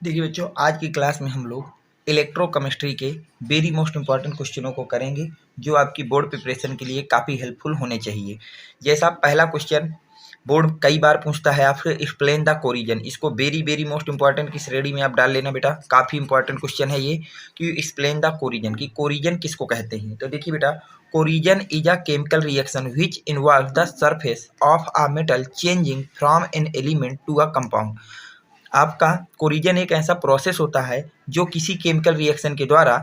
देखिए बच्चों, आज की क्लास में हम लोग इलेक्ट्रोकेमिस्ट्री के वेरी मोस्ट इंपॉर्टेंट क्वेश्चनों को करेंगे जो आपकी बोर्ड प्रिपरेशन के लिए काफ़ी हेल्पफुल होने चाहिए। जैसा पहला क्वेश्चन बोर्ड कई बार पूछता है आपसे, एक्सप्लेन द कोरिजन। इसको वेरी मोस्ट इंपॉर्टेंट की श्रेणी में आप डाल लेना बेटा, काफ़ी इंपॉर्टेंट क्वेश्चन है ये कि एक्सप्लेन द कोरिजन की कोरिजन किसको कहते हैं। तो देखिए बेटा, corrosion is a chemical reaction which involve the surface of a metal changing from an element to a compound. आपका कोरिजन एक ऐसा प्रोसेस होता है जो किसी केमिकल रिएक्शन के द्वारा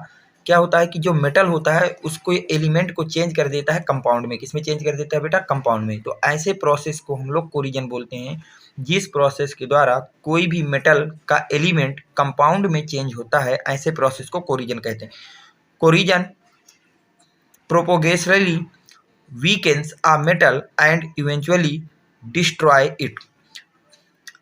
क्या होता है कि जो मेटल होता है उसको एलिमेंट को चेंज कर देता है कंपाउंड में। किसमें चेंज कर देता है बेटा? कंपाउंड में। तो ऐसे प्रोसेस को हम लोग कोरिजन बोलते हैं, जिस प्रोसेस के द्वारा कोई भी मेटल का एलिमेंट कंपाउंड में चेंज होता है, ऐसे प्रोसेस को कोरिजन कहते हैं। Corrosion propagationally weakens a metal and eventually destroy it.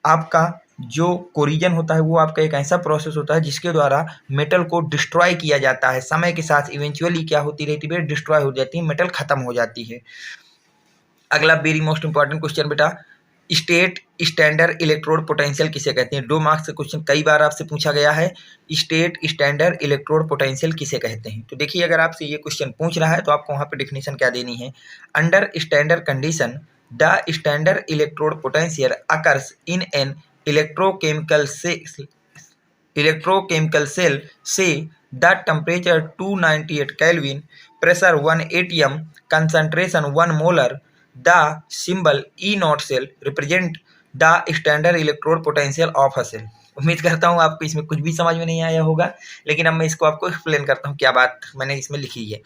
आपका जो कोरिजन होता है वो आपका एक ऐसा प्रोसेस होता है जिसके द्वारा मेटल को डिस्ट्रॉय किया जाता है। समय के साथ इवेंचुअली क्या होती रहती है? डिस्ट्रॉय हो जाती है, मेटल खत्म हो जाती है। अगला वेरी मोस्ट इंपॉर्टेंट क्वेश्चन बेटा, स्टेट स्टैंडर्ड इलेक्ट्रोड पोटेंशियल किसे कहते हैं। 2 मार्क्स से क्वेश्चन कई बार आपसे पूछा गया है, स्टेट स्टैंडर्ड इलेक्ट्रोड पोटेंशियल किसे कहते हैं। तो देखिए, अगर आपसे ये क्वेश्चन पूछ रहा है तो आपको वहाँ पे डेफिनेशन क्या देनी है। Under standard condition the standard electrode potential occurs in an electrochemical cell से the temperature 298 kelvin, pressure 1 atm, concentration 1 molar, the symbol E naught cell represent the standard electrode potential of a cell. उम्मीद करता हूँ आपको इसमें कुछ भी समझ में नहीं आया होगा, लेकिन अब मैं इसको आपको एक्सप्लेन करता हूँ क्या बात मैंने इसमें लिखी है।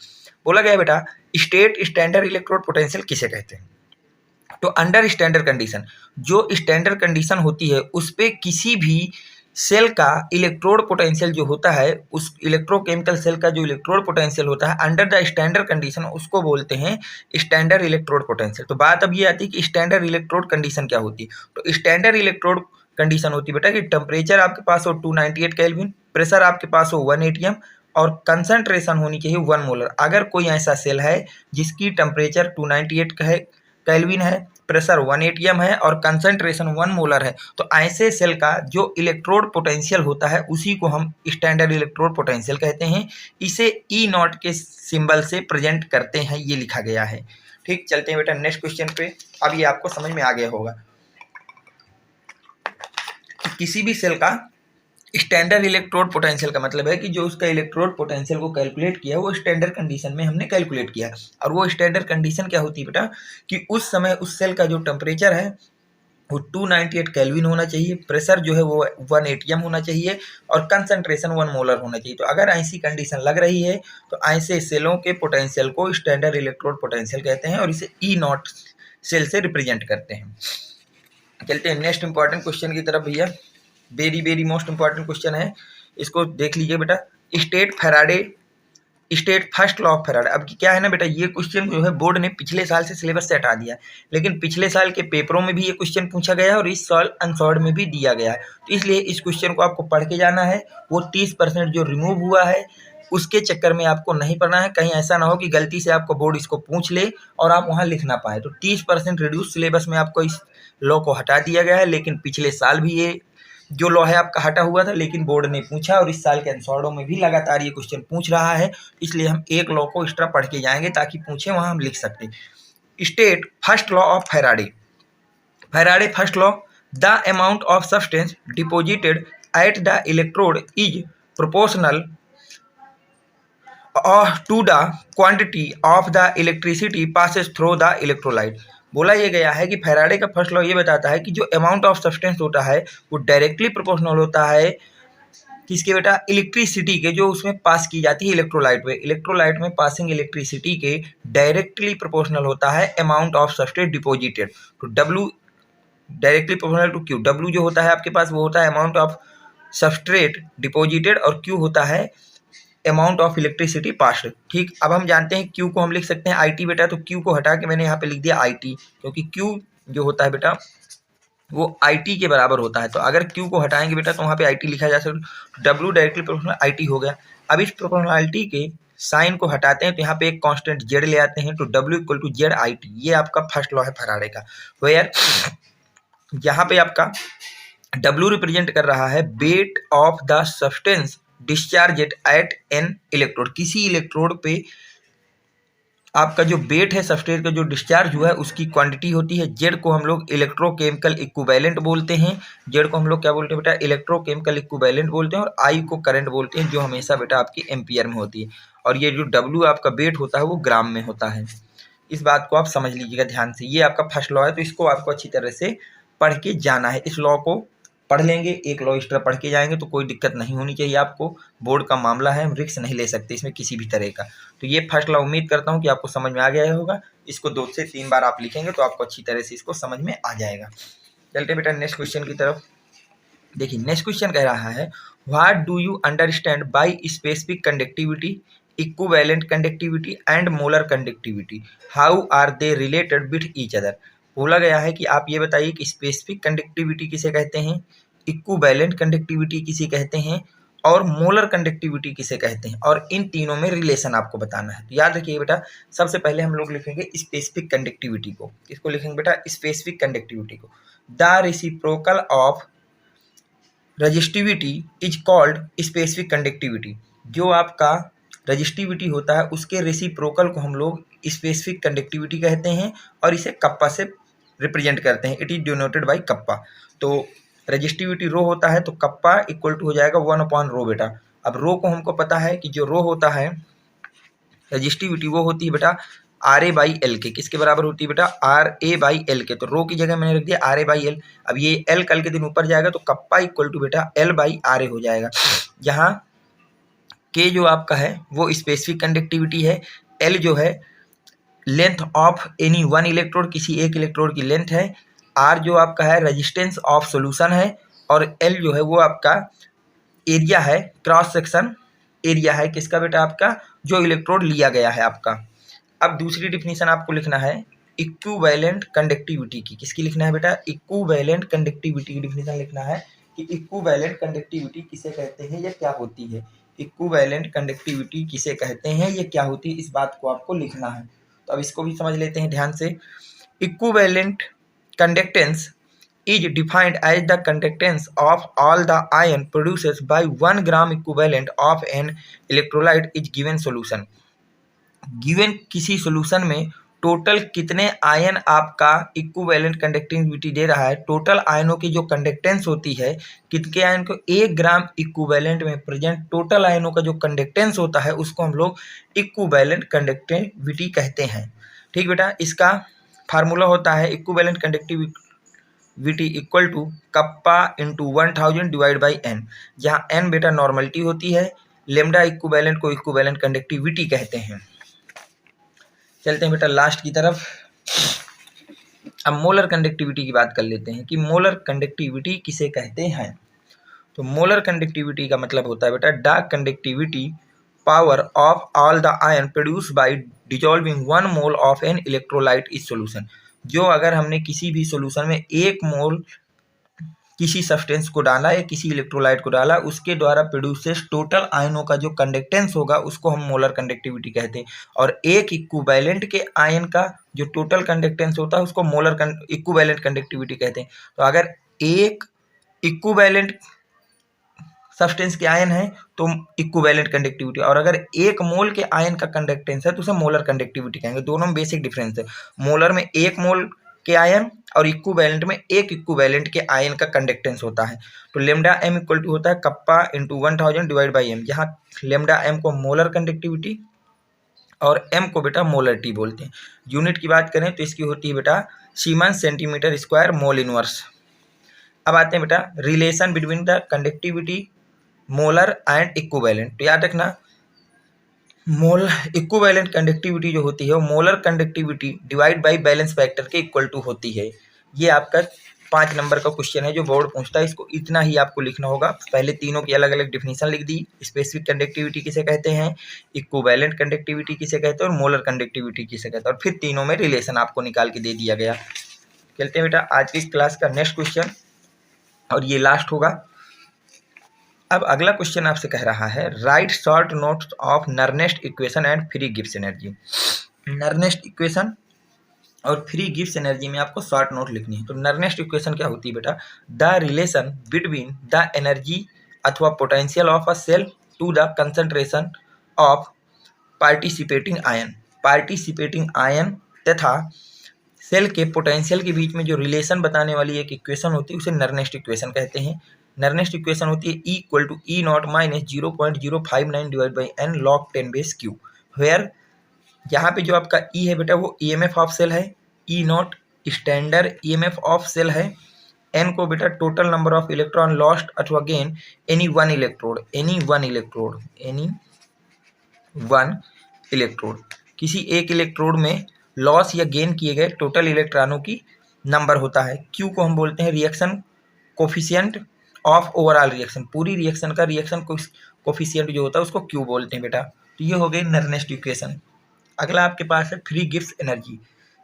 बोला गया बेटा, स्टेट स्टैंडर्ड इलेक्ट्रोड पोटेंशियल किसे कहते हैं। तो अंडर स्टैंडर्ड कंडीशन, जो स्टैंडर्ड कंडीशन होती है उस पे किसी भी सेल का इलेक्ट्रोड पोटेंशियल जो होता है, उस इलेक्ट्रोकेमिकल सेल का जो इलेक्ट्रोड पोटेंशियल होता है अंडर द स्टैंडर्ड कंडीशन, उसको बोलते हैं स्टैंडर्ड इलेक्ट्रोड पोटेंशियल। तो बात अब ये आती है कि स्टैंडर्ड इलेक्ट्रोड कंडीशन क्या होती है। तो स्टैंडर्ड इलेक्ट्रोड कंडीशन होती है बेटा कि टेम्परेचर आपके पास हो 298 केल्विन, प्रेशर आपके पास हो 1 atm और कंसंट्रेशन होनी चाहिए 1 मोलर। अगर कोई ऐसा सेल है जिसकी टेम्परेचर 298 का है, केल्विन है, प्रेशर 1 atm है और कंसंट्रेशन 1 मोलर है, तो ऐसे सेल का जो इलेक्ट्रोड पोटेंशियल होता है उसी को हम स्टैंडर्ड इलेक्ट्रोड पोटेंशियल कहते हैं। इसे ई नॉट के सिंबल से प्रेजेंट करते हैं, ये लिखा गया है। ठीक, चलते हैं बेटा नेक्स्ट क्वेश्चन पे। अब ये आपको समझ में आ गया होगा कि किसी भी सेल का स्टैंडर्ड इलेक्ट्रोड पोटेंशियल का मतलब है कि जो उसका इलेक्ट्रोड पोटेंशियल को कैलकुलेट किया है वो स्टैंडर्ड कंडीशन में हमने कैलकुलेट किया है। और वो स्टैंडर्ड कंडीशन क्या होती है बेटा कि उस समय उस सेल का जो टेम्परेचर है वो 298 केल्विन होना चाहिए, प्रेशर जो है वो 1 atm होना चाहिए और कंसंट्रेशन 1 मोलर होना चाहिए। तो अगर ऐसी कंडीशन लग रही है तो ऐसे सेलों के पोटेंशियल को स्टैंडर्ड इलेक्ट्रोड पोटेंशियल कहते हैं और इसे ई नॉट सेल से रिप्रेजेंट करते हैं। चलते हैं नेक्स्ट इंपॉर्टेंट क्वेश्चन की तरफ भैया, वेरी मोस्ट इंपॉर्टेंट क्वेश्चन है, इसको देख लीजिए बेटा। State first law of Faraday. अब क्या है ना बेटा, ये क्वेश्चन जो है बोर्ड ने पिछले साल से सिलेबस से हटा दिया है, लेकिन पिछले साल के पेपरों में भी ये क्वेश्चन पूछा गया है और इस साल अनसॉर्ड में भी दिया गया है। तो इसलिए इस क्वेश्चन को आपको पढ़ के जाना है। वो 30% जो रिमूव हुआ है उसके चक्कर में आपको नहीं पढ़ना है, कहीं ऐसा ना हो कि गलती से आपको बोर्ड इसको पूछ ले और आप वहाँ लिख ना पाए। तो 30% रिड्यूस सिलेबस में आपको इस लॉ को हटा दिया गया है, लेकिन पिछले साल भी ये जो लॉ है आपका हटा हुआ था, लेकिन बोर्ड ने पूछा और इस साल के अनसॉर्डों में भी लगातार ये क्वेश्चन पूछ रहा है। इसलिए हम एक लॉ को एक्स्ट्रा पढ़ के जाएंगे ताकि पूछे वहां हम लिख सकते। State first law of Faraday. Faraday first law, the amount of substance deposited at the electrode is proportional to the quantity of the electricity passes through the electrolyte. बोला ये गया है कि फैराडे का फर्स्ट लॉ ये बताता है कि जो अमाउंट ऑफ सब्सटेंस होता है वो डायरेक्टली प्रोपोर्शनल होता है किसके बेटा? इलेक्ट्रिसिटी के, जो उसमें पास की जाती है इलेक्ट्रोलाइट में। इलेक्ट्रोलाइट में पासिंग इलेक्ट्रिसिटी के डायरेक्टली प्रोपोर्शनल होता है अमाउंट ऑफ सब्सटेंस डिपोजिटेड। तो W directly proportional to Q. W जो होता है आपके पास वो होता है अमाउंट ऑफ सबस्ट्रेट डिपोजिटेड और क्यू होता है अमाउंट ऑफ इलेक्ट्रिसिटी पास्ड। ठीक, अब हम जानते हैं क्यू को हम लिख सकते हैं आई टी बेटा। तो क्यू को हटा के मैंने यहाँ पे लिख दिया आई टी, क्योंकि क्यू जो होता है बेटा वो आई टी के बराबर होता है। तो अगर क्यू को हटाएंगे बेटा तो वहाँ पे आई टी लिखा जा सकता। W directly proportional I T हो गया। अब इस प्रोपोर्शनलिटी के साइन को हटाते हैं तो यहाँ पे एक कांस्टेंट जेड ले आते हैं, तो W equal to Z I T. ये आपका फर्स्ट लॉ है फैराडे का। वेयर यहाँ पे आपका W रिप्रेजेंट कर रहा है weight of the substance discharged at an electrode. किसी इलेक्ट्रोड पे आपका जो वेट है सब्सटेंस का जो डिस्चार्ज हुआ है उसकी क्वांटिटी होती है। जेड को हम लोग इलेक्ट्रोकेमिकल इक्विवेलेंट बोलते हैं। जेड को हम लोग क्या बोलते हैं बेटा? इलेक्ट्रोकेमिकल इक्विवेलेंट बोलते हैं। और आई को करंट बोलते हैं, जो हमेशा बेटा आपकी एम्पियर में होती है। और ये जो डब्ल्यू आपका वेट होता है वो ग्राम में होता है। इस बात को आप समझ लीजिएगा ध्यान से। ये आपका फर्स्ट लॉ है, तो इसको आपको अच्छी तरह से पढ़ के जाना है। इस लॉ को पढ़ लेंगे, एक लॉ एक्स्ट्रा पढ़ के जाएंगे तो कोई दिक्कत नहीं होनी चाहिए आपको। बोर्ड का मामला है, हम रिस्क नहीं ले सकते इसमें किसी भी तरह का। तो ये फर्स्ट लॉ उम्मीद करता हूँ कि आपको समझ में आ गया होगा। इसको 2 से 3 बार आप लिखेंगे तो आपको अच्छी तरह से इसको समझ में आ जाएगा। चलते बेटा नेक्स्ट क्वेश्चन की तरफ। देखिए नेक्स्ट क्वेश्चन कह रहा है, what do you understand by specific conductivity, equivalent conductivity and molar conductivity, how are they related with each other. बोला गया है कि आप ये बताइए कि स्पेसिफिक कंडक्टिविटी किसे कहते हैं, इक्विवेलेंट कंडक्टिविटी किसे कहते हैं, और मोलर कंडक्टिविटी किसे कहते हैं, और इन तीनों में रिलेशन आपको बताना है। तो याद रखिए बेटा, सबसे पहले हम लोग लिखेंगे स्पेसिफिक कंडक्टिविटी को। किसको लिखेंगे बेटा? स्पेसिफिक कंडक्टिविटी को। The reciprocal of resistivity is called specific conductivity. जो आपका रजिस्टिविटी होता है उसके रेसिप्रोकल को हम लोग स्पेसिफिक कंडक्टिविटी कहते हैं, और इसे कप्पा से रिप्रेजेंट करते हैं। It is denoted by kappa. तो रजिस्टिविटी रो होता है तो कप्पा इक्वल टू हो जाएगा 1/रो बेटा। अब रो को हमको पता है कि जो रो होता है रजिस्टिविटी वो होती है बेटा RA/L के। किसके बराबर होती है बेटा? RA/L के। तो रो की जगह मैंने रख दिया RA/L। अब ये L कल के दिन ऊपर जाएगा तो कप्पा इक्वल टू बेटा L/RA हो जाएगा। जहाँ K जो आपका है वो स्पेसिफिक कंडक्टिविटी है, L जो है length of any one electrode, किसी एक इलेक्ट्रोड की लेंथ है, R जो आपका है रेजिस्टेंस ऑफ सोल्यूशन है, और L जो है वो आपका एरिया है, क्रॉस सेक्शन एरिया है किसका बेटा? आपका जो इलेक्ट्रोड लिया गया है आपका। अब दूसरी डिफिनीशन आपको लिखना है इक्विवेलेंट कंडक्टिविटी की। किसकी लिखना है बेटा? इक्विवेलेंट कंडक्टिविटी की डिफिनीशन लिखना है कि इक्विवेलेंट कंडक्टिविटी किसे कहते हैं या क्या होती है। इक्विवेलेंट कंडक्टिविटी किसे कहते हैं, ये क्या होती है, इस बात को आपको लिखना है। तो अब इसको भी समझ लेते हैं ध्यान से। Equivalent conductance is defined as the conductance of all the ion produced by 1 gram equivalent of an electrolyte is given solution। Given किसी सॉल्यूशन में टोटल कितने आयन आपका इक्विवेलेंट कंडक्टिविटी दे रहा है, टोटल आयनों की जो कंडक्टेंस होती है, कितने आयन को 1 ग्राम इक्विवेलेंट में प्रेजेंट टोटल आयनों का जो कंडक्टेंस होता है उसको हम लोग इक्विवेलेंट कंडक्टिविटी कहते हैं। ठीक बेटा, इसका फार्मूला होता है equivalent conductivity equal to kappa into 1000 divide by N, जहाँ एन बेटा नॉर्मलिटी होती है, लेमडा इक्विवेलेंट को इक्विवेलेंट कंडक्टिविटी कहते हैं। चलते हैं बेटा लास्ट की तरफ। अब मोलर कंडक्टिविटी की बात कर लेते हैं कि मोलर कंडक्टिविटी किसे कहते हैं। तो मोलर कंडक्टिविटी का मतलब होता है बेटा the conductivity power of all the ion produce by dissolving 1 mole of an electrolyte is solution. जो अगर हमने किसी भी सॉल्यूशन में 1 मोल किसी सब्सटेंस को डाला या किसी इलेक्ट्रोलाइट को डाला, उसके द्वारा प्रोड्यूसेस टोटल आयनों का जो कंडक्टेंस होगा उसको हम मोलर कंडक्टिविटी कहते हैं। और एक इक्विवेलेंट के आयन का जो टोटल कंडक्टेंस होता है उसको मोलर इक्विवेलेंट कंडक्टिविटी कहते हैं। तो अगर एक इक्विवेलेंट सब्सटेंस के आयन है तो इक्विवेलेंट कंडक्टिविटी, और अगर 1 मोल के आयन का कंडक्टेंस है तो उसे मोलर कंडक्टिविटी कहेंगे। दोनों में बेसिक डिफरेंस है। मोलर में 1 मोल के आयन और इक्विवेलेंट में 1 इक्विवेलेंट के आयन का कंडक्टेंस होता है। तो लेमडा एम इक्वल टू होता है kappa into 1000 divide by M, जहाँ लेमडा एम को मोलर कंडक्टिविटी और एम को बेटा मोलरिटी बोलते हैं। यूनिट की बात करें तो इसकी होती है बेटा siemens centimetre square mole inverse. अब आते हैं बेटा relation between the conductivity molar and equivalent. तो याद रखना मोल इक्विवेलेंट कंडक्टिविटी जो होती है वो molar conductivity divide by balance factor के इक्वल टू होती है। ये आपका 5 नंबर का क्वेश्चन है जो बोर्ड पूछता है। इसको इतना ही आपको लिखना होगा। पहले तीनों की अलग अलग डिफिनीशन लिख दी। स्पेसिफिक कंडक्टिविटी किसे कहते हैं, इक्विवेलेंट कंडक्टिविटी किसे कहते हैं और मोलर कंडक्टिविटी किसे कहते हैं, और फिर तीनों में रिलेशन आपको निकाल के दे दिया गया। चलते हैं बेटा आज की क्लास का नेक्स्ट क्वेश्चन, और ये लास्ट होगा। अब अगला क्वेश्चन आपसे कह रहा है write short notes of Nernst equation and free Gibbs energy. Nernst equation और फ्री गिव्स एनर्जी में आपको शॉर्ट नोट लिखनी है। तो नर्नेस्ट इक्वेशन क्या होती है बेटा, the relation between the energy अथवा potential of a cell to the concentration of participating ion तथा सेल के पोटेंशियल के बीच में जो रिलेशन बताने वाली एक इक्वेशन होती है उसे नर्नेस्ट इक्वेशन कहते हैं। नर्नेस्ट इक्वेशन होती है E equal to E naught minus 0.059 divide by N log 10 base Q, where यहाँ पे जो आपका E है बेटा वो ईएमएफ ऑफ सेल है, E naught standard EMF of cell है, एन को बेटा total number of electron lost अथवा गेन एनी वन इलेक्ट्रोड किसी एक इलेक्ट्रोड में लॉस या गेन किए गए टोटल इलेक्ट्रॉनों की नंबर होता है। क्यू को हम बोलते हैं reaction coefficient of overall reaction, पूरी रिएक्शन का रिएक्शन कोफिशिएंट जो होता है उसको क्यू बोलते हैं बेटा। तो ये हो गई नर्नेस्ट इक्वेशन। अगला आपके पास है फ्री गिव्स एनर्जी।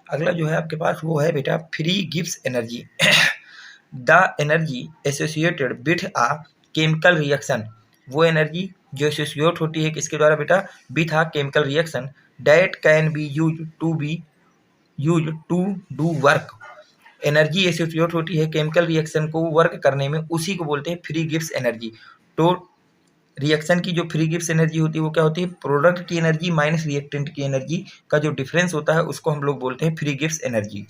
अगला जो है आपके पास वो है बेटा फ्री गिव्स energy. The energy associated with a chemical reaction, वो एनर्जी जो एसोसिएट होती है किसके द्वारा बेटा, with a chemical reaction that can be use to do work. Energy associate होती है केमिकल रिएक्शन को वर्क करने में, उसी को बोलते हैं फ्री गिव्स एनर्जी। तो रिएक्शन की जो फ्री गिव्स एनर्जी होती है वो क्या होती है, प्रोडक्ट की एनर्जी माइनस रिएक्टेंट की एनर्जी का जो डिफरेंस होता है उसको हम लोग बोलते हैं फ्री गिव्स एनर्जी।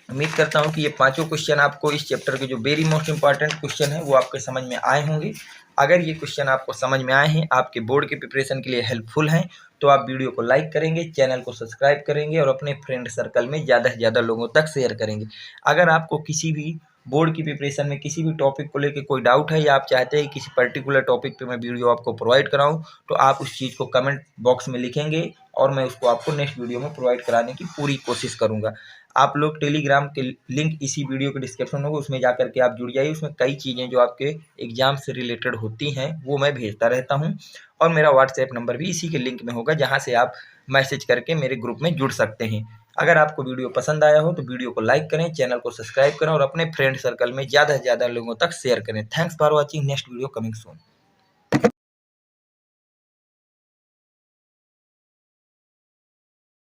उम्मीद करता हूँ कि ये पांचों क्वेश्चन आपको इस चैप्टर के जो वेरी मोस्ट इंपॉर्टेंट क्वेश्चन है वो आपके समझ में आए होंगे। अगर ये क्वेश्चन आपको समझ में आए हैं, आपके बोर्ड के प्रिपरेशन के लिए हेल्पफुल हैं, तो आप वीडियो को लाइक करेंगे, चैनल को सब्सक्राइब करेंगे और अपने फ्रेंड सर्कल में ज़्यादा से ज़्यादा लोगों तक शेयर करेंगे। अगर आपको किसी भी बोर्ड की प्रिपरेशन में किसी भी टॉपिक को लेकर कोई डाउट है या आप चाहते हैं किसी पर्टिकुलर टॉपिक पे मैं वीडियो आपको प्रोवाइड कराऊं, तो आप उस चीज़ को कमेंट बॉक्स में लिखेंगे और मैं उसको आपको नेक्स्ट वीडियो में प्रोवाइड कराने की पूरी कोशिश करूंगा। आप लोग टेलीग्राम के लिंक इसी वीडियो के डिस्क्रिप्शन में होगा, उसमें जा करके आप जुड़ जाइए। उसमें कई चीज़ें जो आपके एग्जाम से रिलेटेड होती हैं वो मैं भेजता रहता हूँ, और मेरा व्हाट्सएप नंबर भी इसी के लिंक में होगा जहाँ से आप मैसेज करके मेरे ग्रुप में जुड़ सकते हैं। अगर आपको वीडियो पसंद आया हो तो वीडियो को लाइक करें, चैनल को सब्सक्राइब करें और अपने फ्रेंड सर्कल में ज़्यादा से ज़्यादा लोगों तक शेयर करें। Thanks for watching, next video coming soon.